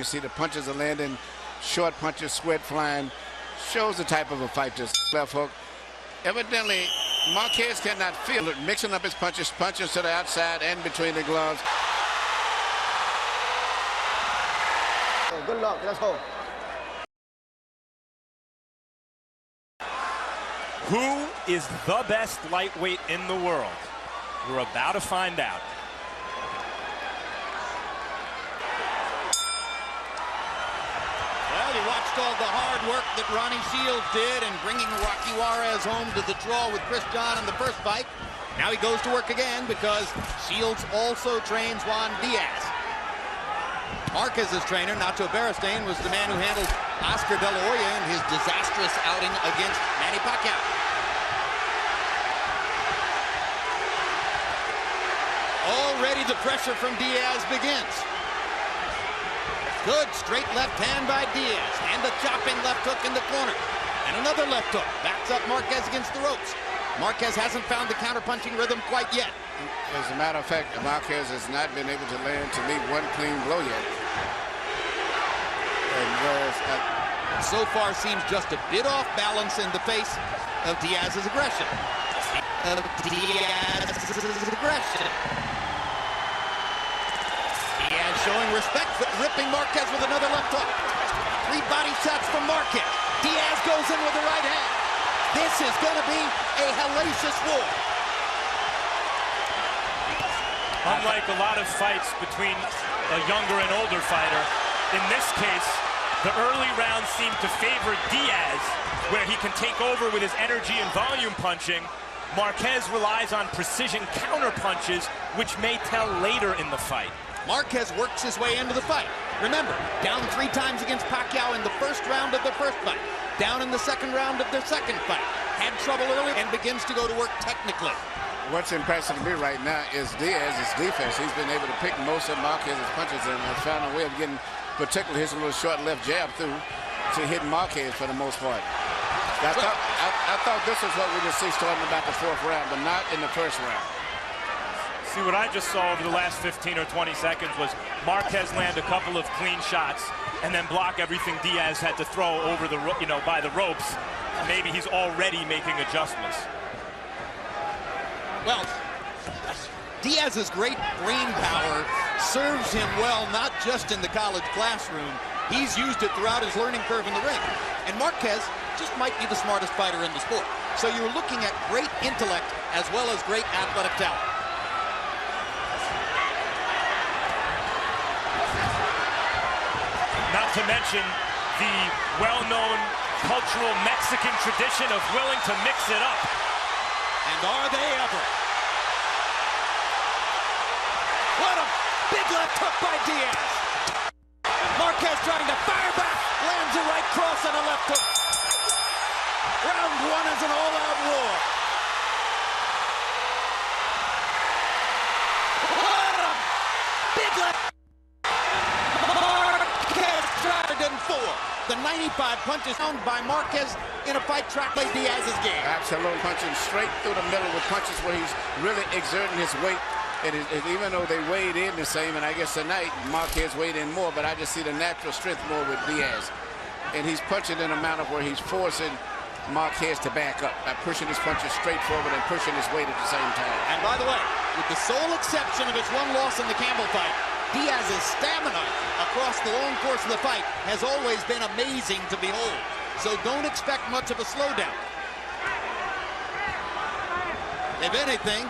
can see the punches are landing, short punches, sweat flying. Shows the type of a fight. This left hook. Evidently, Marquez cannot feel it, mixing up his punches to the outside and between the gloves. Good luck. Let's go. Who is the best lightweight in the world? We're about to find out. Well, you watched all the hard work that Ronnie Shields did in bringing Rocky Juarez home to the draw with Chris John in the first fight. Now he goes to work again because Shields also trains Juan Diaz. Marquez's trainer, Nacho Beristain, was the man who handled Oscar De La Hoya in his disastrous outing against Manny Pacquiao. Already the pressure from Diaz begins. Good straight left hand by Diaz, and a chopping left hook in the corner. And another left hook. Backs up Marquez against the ropes. Marquez hasn't found the counter-punching rhythm quite yet. As a matter of fact, Marquez has not been able to land, to me, one clean blow yet. And so far seems just a bit off balance in the face of Diaz's aggression. Diaz showing respect, but ripping Marquez with another left hook. 3 body shots from Marquez. Diaz goes in with the right hand. This is going to be a hellacious war. Unlike a lot of fights between a younger and older fighter, in this case, the early rounds seem to favor Diaz, where he can take over with his energy and volume punching. Marquez relies on precision counter punches, which may tell later in the fight. Marquez works his way into the fight. Remember, down 3 times against Pacquiao in the first round of the first fight. Down in the second round of their second fight. Had trouble early and begins to go to work technically. What's impressive to me right now is Diaz's defense. He's been able to pick most of Marquez's punches and has found a way of getting, particularly his little short left jab through to hit Marquez for the most part. I thought this was what we would see starting about the 4th round, but not in the 1st round. See, what I just saw over the last 15 or 20 seconds was Marquez land a couple of clean shots and then block everything Diaz had to throw over the, by the ropes. Maybe he's already making adjustments. Well, Diaz's great brain power serves him well, not just in the college classroom. He's used it throughout his learning curve in the ring. And Marquez just might be the smartest fighter in the sport. So you're looking at great intellect as well as great athletic talent. Not to mention the well-known cultural Mexican tradition of willing to mix it up. And are they ever? What a big left hook by Diaz. Marquez trying to fire back, lands a right cross and a left hook. Round 1 is an all-out war. What a big left. Marquez tried in 4. The 95 punches found by Marquez in a fight track by Diaz's game. Absolutely punching straight through the middle with punches where he's really exerting his weight. Even though they weighed in the same, and I guess tonight Marquez weighed in more, but I just see the natural strength more with Diaz. And he's punching in a manner where he's forcing Marquez to back up by pushing his punches straight forward and pushing his weight at the same time. And by the way, with the sole exception of his 1 loss in the Campbell fight, Diaz's stamina across the long course of the fight has always been amazing to behold. So don't expect much of a slowdown. If anything,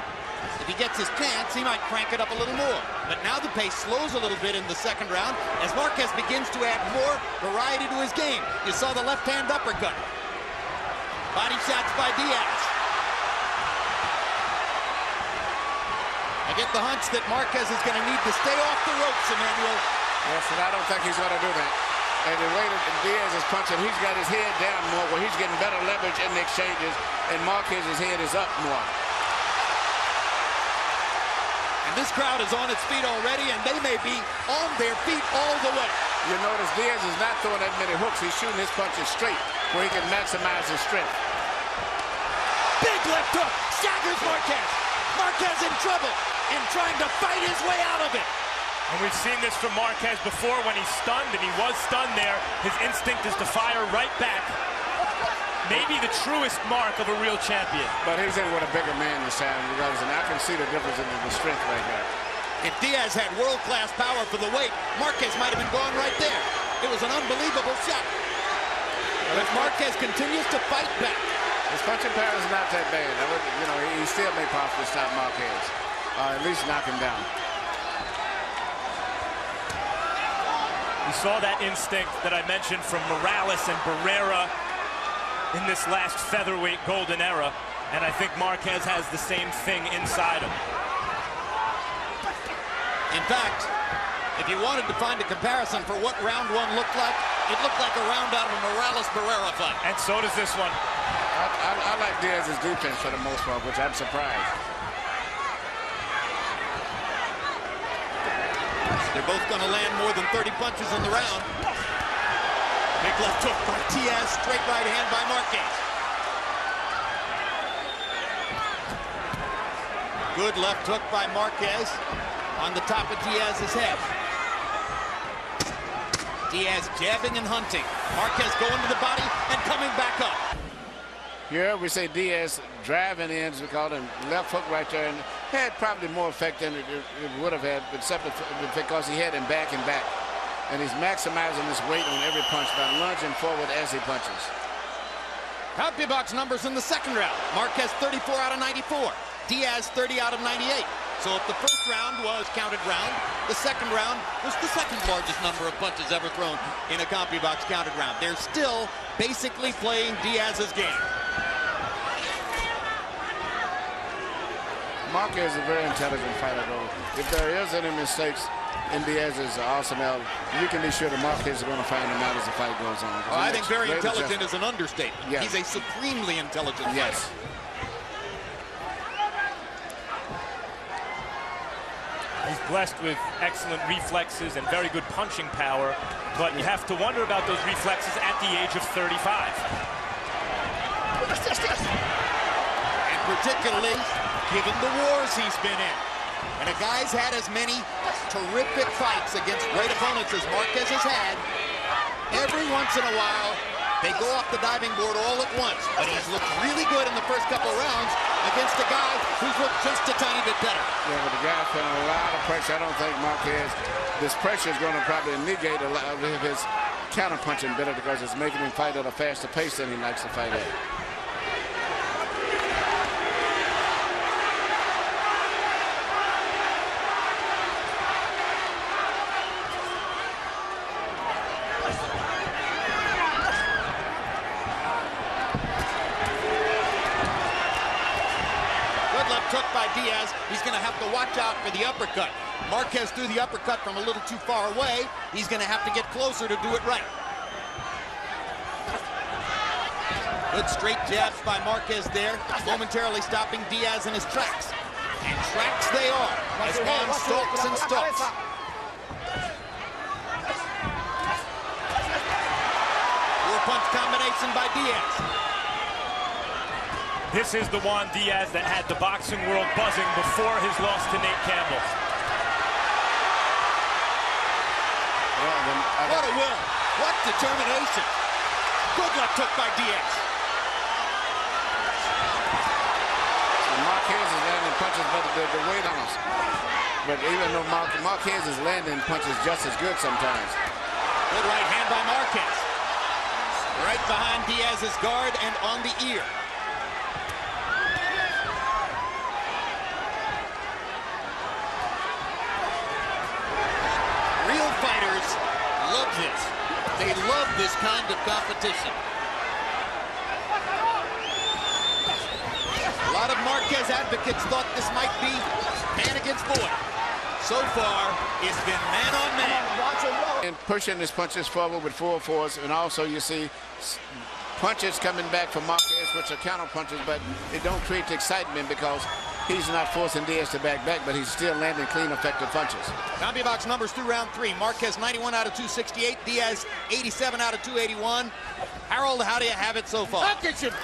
if he gets his chance, he might crank it up a little more. But now the pace slows a little bit in the second round as Marquez begins to add more variety to his game. You saw the left-hand uppercut. Body shots by Diaz. I get the hunch that Marquez is going to need to stay off the ropes, Emmanuel. Yes, and I don't think he's going to do that. And the way that Diaz is punching, he's got his head down more, where he's getting better leverage in the exchanges, and Marquez's head is up more. And this crowd is on its feet already, and they may be on their feet all the way. You notice Diaz is not throwing that many hooks. He's shooting his punches straight, where he can maximize his strength. Big left hook, staggers Marquez. Marquez in trouble and trying to fight his way out of it. And we've seen this from Marquez before when he's stunned, and he was stunned there. His instinct is to fire right back. Maybe the truest mark of a real champion. But he's in with a bigger man this time, and I can see the difference in the strength right there. If Diaz had world-class power for the weight, Marquez might have been gone right there. It was an unbelievable shot. But Marquez continues to fight back. His punching power is not that bad. He still may possibly stop Marquez, or at least knock him down. We saw that instinct that I mentioned from Morales and Barrera in this last featherweight golden era, and I think Marquez has the same thing inside him. In fact, if you wanted to find a comparison for what round one looked like, it looked like a round out of a Morales-Barrera fight. And so does this one. I like Diaz's defense for the most part, which I'm surprised. They're both going to land more than 30 punches in the round. Big left hook by Diaz, straight right hand by Marquez. Good left hook by Marquez on the top of Diaz's head. Diaz jabbing and hunting. Marquez going to the body and coming back up. Here we say Diaz driving in, as we call him, left hook right there, and had probably more effect than it would have had, but simply because he had him back and back. And he's maximizing his weight on every punch by lunging forward as he punches. Happy box numbers in the second round. Marquez 34 out of 94. Diaz 30 out of 98. So if the first round was counted round, the second round was the second largest number of punches ever thrown in a CompuBox counted round. They're still basically playing Diaz's game. Marquez is a very intelligent fighter, though. If there is any mistakes in Diaz's arsenal, you can be sure that Marquez is going to find them out as the fight goes on. Oh, I think very intelligent is an understatement. Yes. He's a supremely intelligent fighter. Yes. He's blessed with excellent reflexes and very good punching power, but you have to wonder about those reflexes at the age of 35. And particularly given the wars he's been in. And a guy's had as many terrific fights against great opponents as Marquez has had. Every once in a while, they go off the diving board all at once. But he's looked really good in the first couple of rounds against a guy who's looked just a tiny bit better. Yeah, but the guy's feeling a lot of pressure. I don't think Marquez, this pressure is going to probably negate a lot of his counter-punching better because it's making him fight at a faster pace than he likes to fight at. Took by Diaz. He's going to have to watch out for the uppercut. Marquez threw the uppercut from a little too far away. He's going to have to get closer to do it right. Good straight jabs by Marquez there, momentarily stopping Diaz in his tracks. And tracks they are, as Juan stalks and stalks. Four-punch combination by Diaz. This is the Juan Diaz that had the boxing world buzzing before his loss to Nate Campbell. What a will. What determination. Good left hook by Diaz. So Marquez is landing punches, but the weight on us. But even though Marquez is landing punches just as good sometimes. Good right hand by Marquez. Right behind Diaz's guard and on the ear. Love this. They love this kind of competition. A lot of Marquez advocates thought this might be man against boy. So far, it's been man on man. And pushing his punches forward with full force, and also you see punches coming back from Marquez, which are counter punches, but it don't create the excitement because he's not forcing Diaz to back, but he's still landing clean, effective punches. CompuBox numbers through round three. Marquez 91 out of 268. Diaz 87 out of 281. Harold, how do you have it so far? I'll get you 3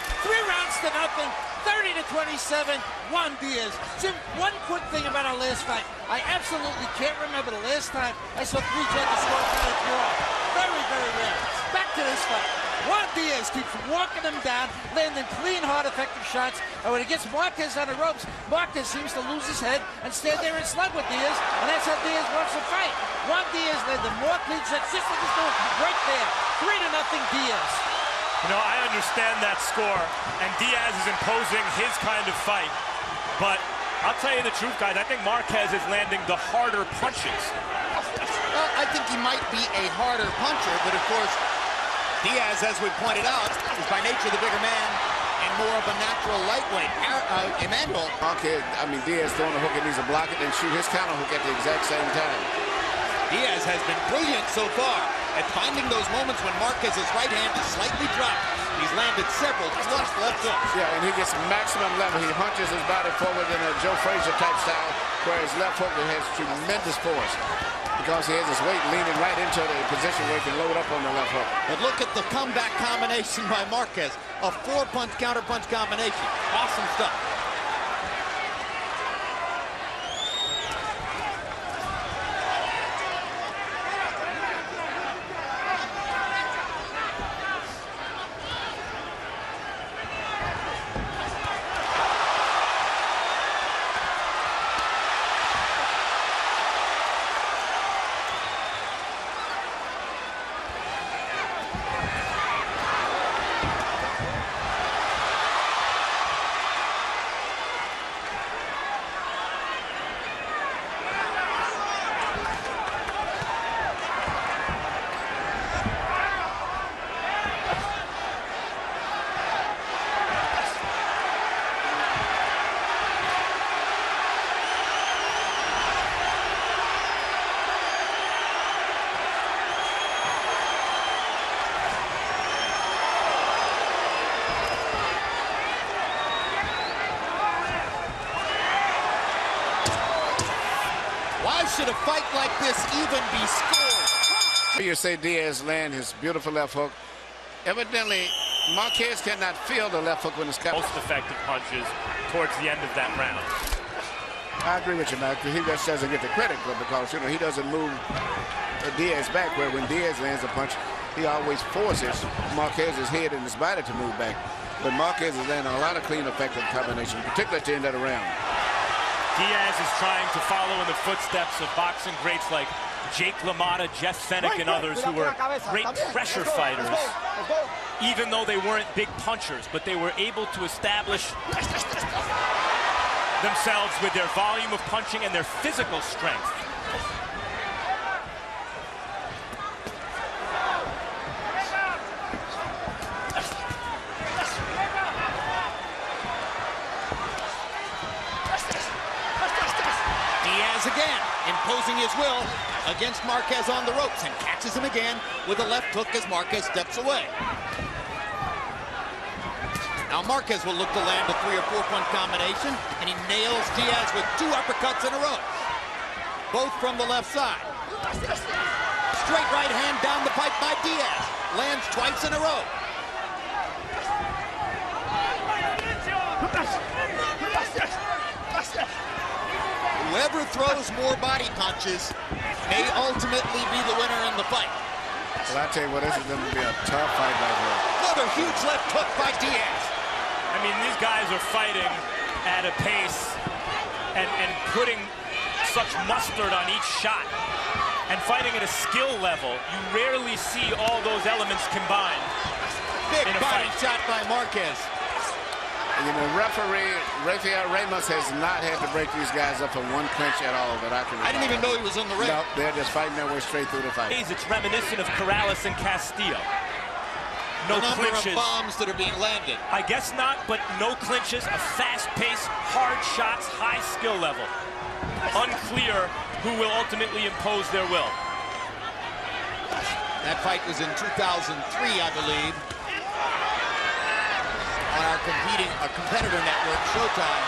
rounds to nothing. 30-27, Juan Diaz. Jim, one quick thing about our last fight. I absolutely can't remember the last time I saw three judges score a draw. Very, very rare. Back to this fight. Juan Diaz keeps walking him down, landing clean, hard, effective shots. And when he gets Marquez on the ropes, Marquez seems to lose his head and stand there and slug with Diaz. And that's how Diaz wants to fight. Juan Diaz landed more clean shots, just like he's doing right there. 3-0 Diaz. You know, I understand that score, and Diaz is imposing his kind of fight. But I'll tell you the truth, guys, I think Marquez is landing the harder punches. Well, I think he might be a harder puncher, but of course, Diaz, as we pointed out, is by nature the bigger man and more of a natural lightweight. Emmanuel. Marquez, I mean, Diaz throwing a hook and needs to block it and shoot his counter hook at the exact same time. Diaz has been brilliant so far at finding those moments when Marquez's right hand is slightly dropped. He's landed several flush left hooks. Yeah, and he gets maximum level. He hunches his body forward in a Joe Frazier type style, where his left hook has tremendous force because he has his weight leaning right into the position where he can load up on the left hook. But look at the comeback combination by Marquez. A four-punch, counter-punch combination. Awesome stuff. Why should a fight like this even be scored? You say Diaz land his beautiful left hook. Evidently, Marquez cannot feel the left hook when it's cut. Most effective punches towards the end of that round. I agree with you, Mac. He just doesn't get the credit for it because, you know, he doesn't move Diaz back, where when Diaz lands a punch, he always forces Marquez's head and his body to move back. But Marquez is landing a lot of clean, effective combinations, particularly at the end of the round. Diaz is trying to follow in the footsteps of boxing greats like Jake LaMotta, Jeff Fennick, and others who were great pressure fighters, even though they weren't big punchers, but they were able to establish themselves with their volume of punching and their physical strength. Diaz again, imposing his will against Marquez on the ropes, and catches him again with a left hook as Marquez steps away. Now Marquez will look to land a 3- or 4-punch combination, and he nails Diaz with 2 uppercuts in a row, both from the left side. Straight right hand down the pipe by Diaz, lands twice in a row. Whoever throws more body punches may ultimately be the winner in the fight. Well, I tell you what, this is going to be a tough fight right here. Another huge left hook by Diaz. I mean, these guys are fighting at a pace and putting such mustard on each shot and fighting at a skill level. You rarely see all those elements combined. Big body shot by Marquez. And, you know, referee Rafael Ramos has not had to break these guys up for one clinch at all that I can remember. I didn't even know he was in the ring. No, they're just fighting their way straight through the fight. It's reminiscent of Corrales and Castillo. No clinches. Of bombs that are being landed. I guess not, but no clinches, a fast pace, hard shots, high skill level. Unclear who will ultimately impose their will. That fight was in 2003, I believe, on our competitor network, Showtime.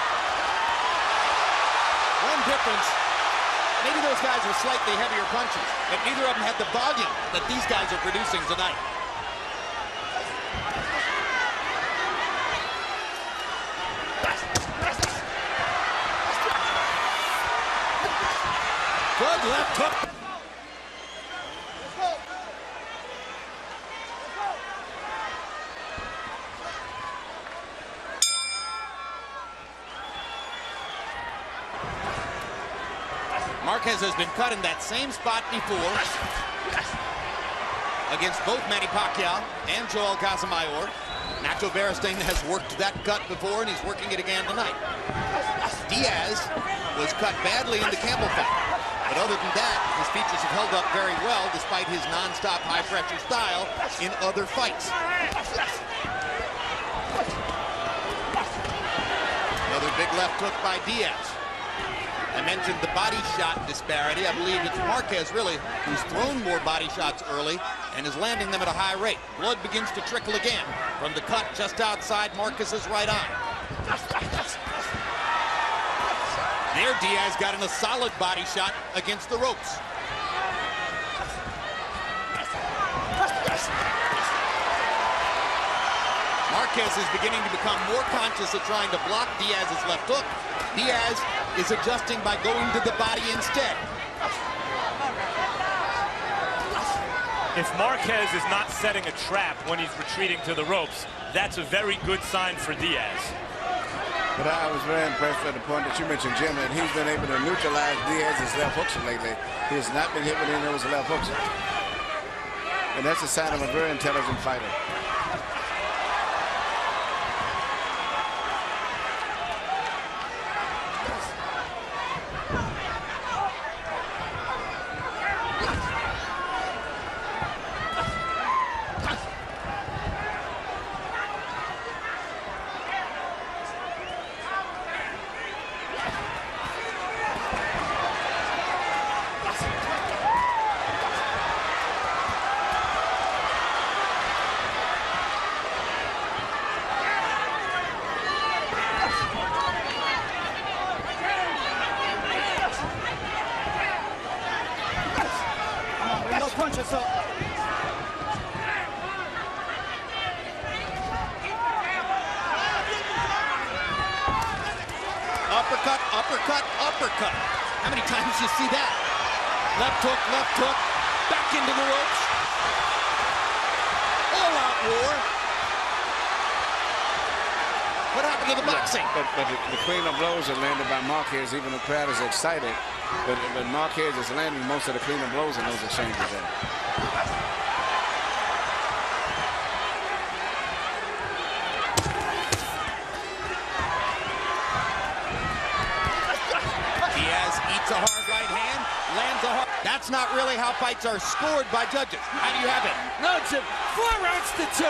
One difference, maybe those guys are slightly heavier punches, but neither of them had the volume that these guys are producing tonight. left hook. Marquez has been cut in that same spot before against both Manny Pacquiao and Joel Casamayor. Nacho Beristain has worked that cut before, and he's working it again tonight. Diaz was cut badly in the Campbell fight, but other than that, his features have held up very well despite his non-stop high-pressure style in other fights. Another big left hook by Diaz. I mentioned the body shot disparity. I believe it's Marquez, really, who's thrown more body shots early and is landing them at a high rate. Blood begins to trickle again from the cut just outside Marquez's right eye. There, Diaz got in a solid body shot against the ropes. Marquez is beginning to become more conscious of trying to block Diaz's left hook. Diaz is adjusting by going to the body instead. If Marquez is not setting a trap when he's retreating to the ropes, that's a very good sign for Diaz. But I was very impressed with the point that you mentioned, Jim, that he's been able to neutralize Diaz's left hooks lately. He has not been hit with any of those left hooks. And that's a sign of a very intelligent fighter. Punches up. Uppercut, uppercut, uppercut. How many times do you see that? Left hook, back into the ropes. All-out war. What happened to the boxing? But the clean of blows are landed by Marquez, even the crowd is excited. But Marquez is landing most of the clean of blows in those exchanges there. Diaz eats a hard right hand, lands a hard... That's not really how fights are scored by judges. How do you have it? No, Jim. 4 rounds to 2.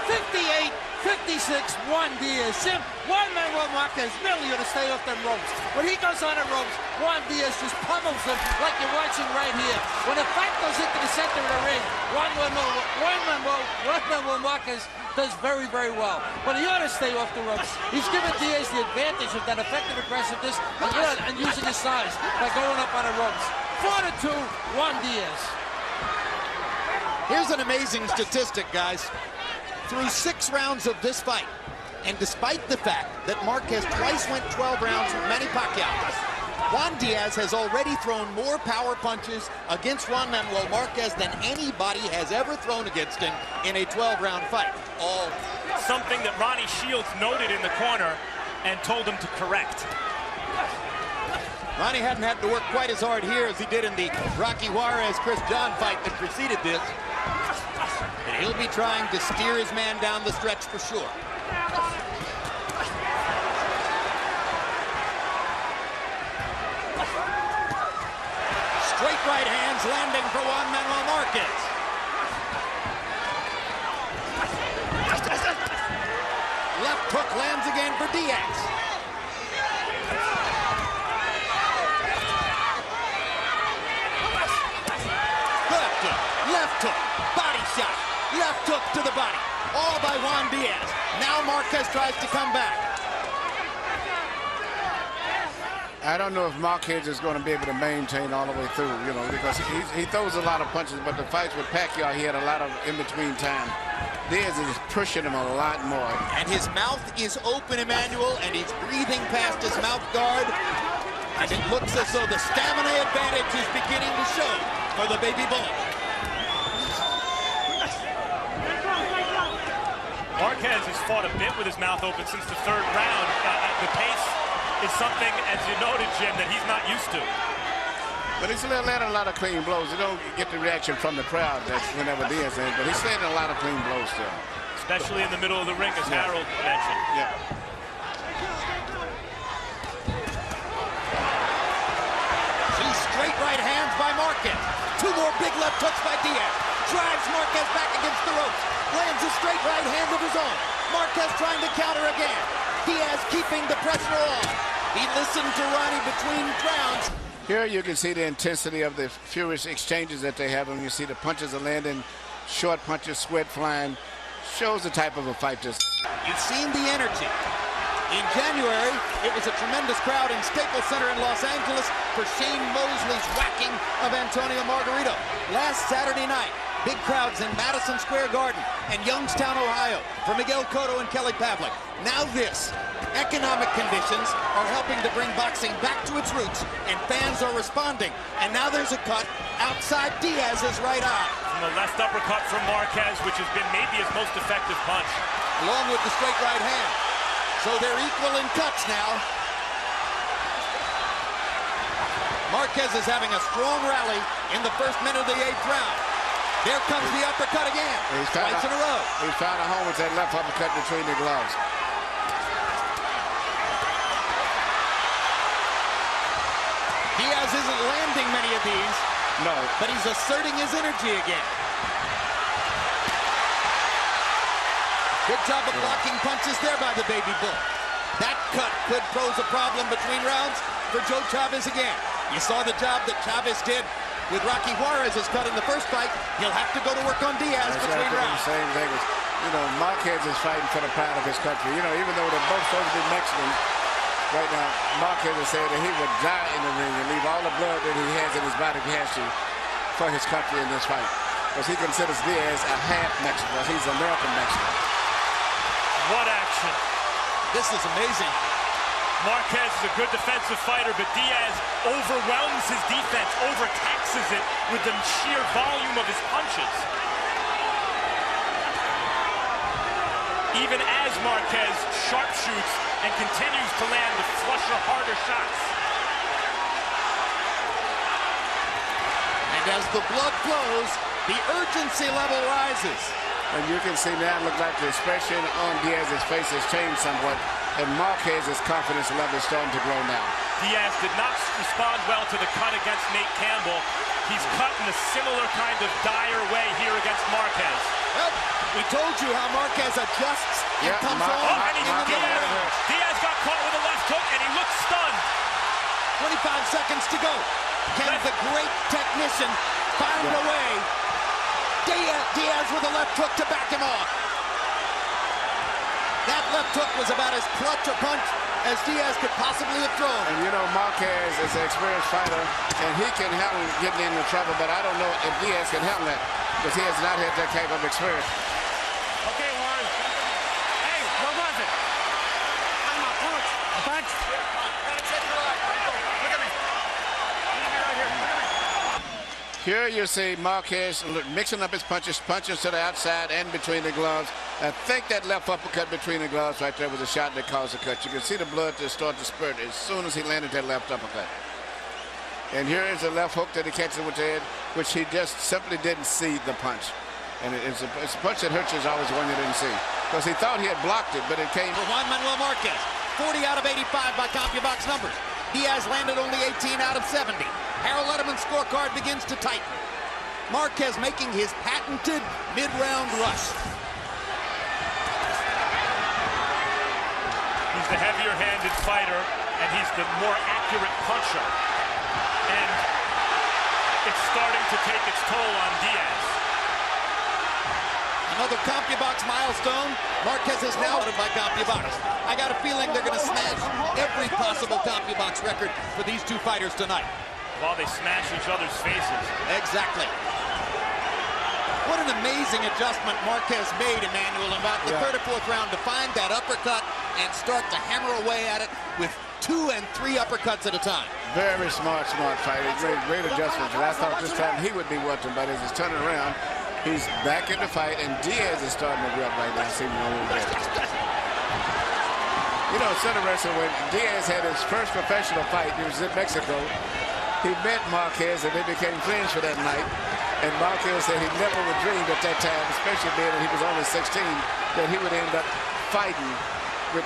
58, 56, Juan Diaz. Jim, Juan Manuel Marquez merely to stay off them ropes. When he goes on the ropes, Juan Diaz just pummels him like you're watching right here. When the fight goes into the center of the ring, Juan Manuel Marquez does very, very well. But he ought to stay off the ropes. He's given Diaz the advantage of that effective aggressiveness and using his size by going up on the ropes. 4-2, Juan Diaz. Here's an amazing statistic, guys. Through 6 rounds of this fight, and despite the fact that Marquez twice went 12 rounds with Manny Pacquiao, Juan Diaz has already thrown more power punches against Juan Manuel Marquez than anybody has ever thrown against him in a 12-round fight. All something that Ronnie Shields noted in the corner and told him to correct. Ronnie hadn't had to work quite as hard here as he did in the Rocky Juarez-Chris John fight that preceded this. And he'll be trying to steer his man down the stretch for sure. Straight right hands landing for Juan Manuel Marquez. Left hook lands again for Diaz. Left hook, body shot, left hook to the body, all by Juan Diaz. Now Marquez tries to come back. I don't know if Marquez is going to be able to maintain all the way through, you know, because he throws a lot of punches, but the fights with Pacquiao, he had a lot of in-between time. Diaz is pushing him a lot more. And his mouth is open, Emmanuel, and he's breathing past his mouth guard. And it looks as though the stamina advantage is beginning to show for the baby bull. Marquez has fought a bit with his mouth open since the third round. The pace is something, as you noted, Jim, that he's not used to. But he's landing a lot of clean blows. You don't get the reaction from the crowd that whenever Diaz in, but he's landing a lot of clean blows still. Especially in the middle of the ring, as Harold mentioned. Yeah. Two straight right hands by Marquez. Two more big left hooks by Diaz. Drives Marquez back against the ropes. Lands a straight right hand of his own. Marquez trying to counter again. Diaz keeping the pressure on. He listened to Ronnie between rounds. Here you can see the intensity of the furious exchanges that they have, and you see the punches are landing, short punches, sweat flying. Shows the type of a fight this. You've seen the energy. In January, it was a tremendous crowd in Staples Center in Los Angeles for Shane Mosley's whacking of Antonio Margarito. Last Saturday night, big crowds in Madison Square Garden and Youngstown, Ohio for Miguel Cotto and Kelly Pavlik. Now this. Economic conditions are helping to bring boxing back to its roots, and fans are responding. And now there's a cut outside Diaz's right eye. From the left uppercut from Marquez, which has been maybe his most effective punch. Along with the straight right hand. So they're equal in cuts now. Marquez is having a strong rally in the first minute of the 8th round. There comes the uppercut again. Twice in a row. He found a home with that left uppercut between the gloves. Diaz isn't landing many of these. No. But he's asserting his energy again. Good job of blocking punches there by the baby bull. That cut could pose a problem between rounds for Joe Chavez again. You saw the job that Chavez did with Rocky Juarez's cut in the first fight. He'll have to go to work on Diaz between rounds. The same thing as, Marquez is fighting for the pride of his country. Even though they're both supposed to be Mexican, right now, Marquez has said that he would die in the ring and leave all the blood that he has in his body if he has to for his country in this fight. Because he considers Diaz a half Mexican, because he's American Mexican. What action. This is amazing. Marquez is a good defensive fighter, but Diaz overwhelms his defense, overtaxes it with the sheer volume of his punches. Even as Marquez sharpshoots and continues to land the flusher, harder shots. And as the blood flows, the urgency level rises. And you can see now, look like the expression on Diaz's face has changed somewhat, and Marquez's confidence level is starting to grow now. Diaz did not respond well to the cut against Nate Campbell. He's cut in a similar kind of dire way here against Marquez. Well, we told you how Marquez adjusts and comes on. Diaz got caught with a left hook, and he looks stunned. 25 seconds to go. Can the great technician find a way? Diaz with a left hook to back him off. That left hook was about as clutch a punch as Diaz could possibly have thrown. And Marquez is an experienced fighter, and he can handle getting into trouble, but I don't know if Diaz can handle that, because he has not had that type of experience. Okay, Juan. Hey, what was it? A punch. A punch? Look at me. Right here. Look at me. Here you see Marquez mixing up his punches to the outside and between the gloves. I think that left uppercut between the gloves right there was a shot that caused the cut. You can see the blood just start to spurt as soon as he landed that left uppercut. And here is a left hook that he catches with the head, which he just simply didn't see the punch. And it's a punch that hurts is always one you didn't see. Because he thought he had blocked it, but it came. For Juan Manuel Marquez, 40 out of 85 by CompuBox numbers. Diaz landed only 18 out of 70. Harold Letterman's scorecard begins to tighten. Marquez making his patented mid-round rush. He's the heavier-handed fighter, and he's the more accurate puncher. And it's starting to take its toll on Diaz. Another CompuBox milestone. Marquez is now out by CompuBox. I got a feeling they're going to smash every possible CompuBox record for these two fighters tonight. While they smash each other's faces. Exactly. What an amazing adjustment Marquez made, Emmanuel, in about the third or fourth round to find that uppercut and start to hammer away at it with 2 and 3 uppercuts at a time. Very smart fight. He made great adjustments. And I thought this time he would be welterweight, but as he's turning around, he's back in the fight, and Diaz is starting to rub right now. See him a little bit. You know, it's interesting, when Diaz had his first professional fight, he was in Mexico. He met Marquez, and they became friends for that night. And Marquez said he never would dream at that time, especially being that he was only 16, that he would end up fighting with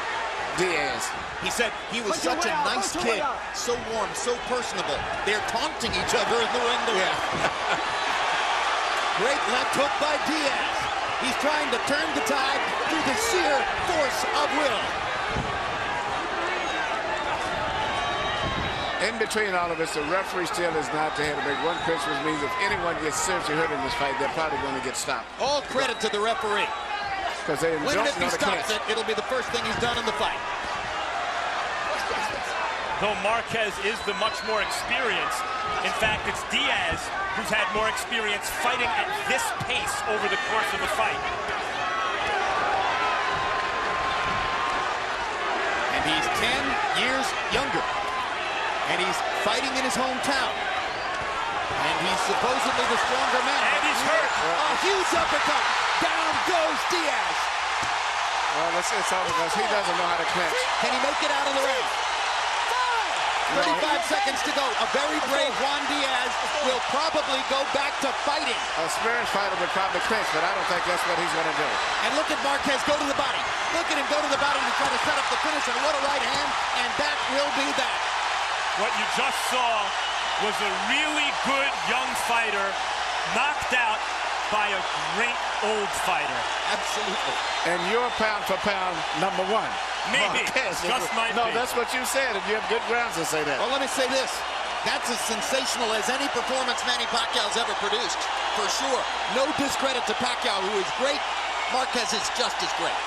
Diaz. He said he was such a nice kid, so warm, so personable. They're taunting each other in the ring. Yeah. Great left hook by Diaz. He's trying to turn the tide through the sheer force of will. In between all of us, the referee still is not to have a big one pinch, which means if anyone gets seriously hurt in this fight, they're probably going to get stopped. All credit to the referee. Because they When don't if he know the stops clinch. it, it'll be the first thing he's done in the fight. Though Marquez is the much more experienced, in fact, it's Diaz who's had more experience fighting at this pace over the course of the fight. And he's 10 years younger. And he's fighting in his hometown. And he's supposedly the stronger man. And he's hurt. A huge uppercut. Down goes Diaz. Well, it's all because he doesn't know how to clinch. Can he make it out of the ring? 35 seconds to go. A very brave Juan Diaz will probably go back to fighting. A experienced fighter would probably clinch, but I don't think that's what he's going to do. And look at Marquez go to the body. Look at him go to the body to try to set up the finish. And what a right hand. And that will be that. What you just saw was a really good young fighter knocked out by a great old fighter. Absolutely. And you're pound for pound #1. Maybe. Marquez. Just might No, be. that's what you said, and you have good grounds to say that. Well, let me say this. That's as sensational as any performance Manny Pacquiao's ever produced, for sure. No discredit to Pacquiao, who is great. Marquez is just as great.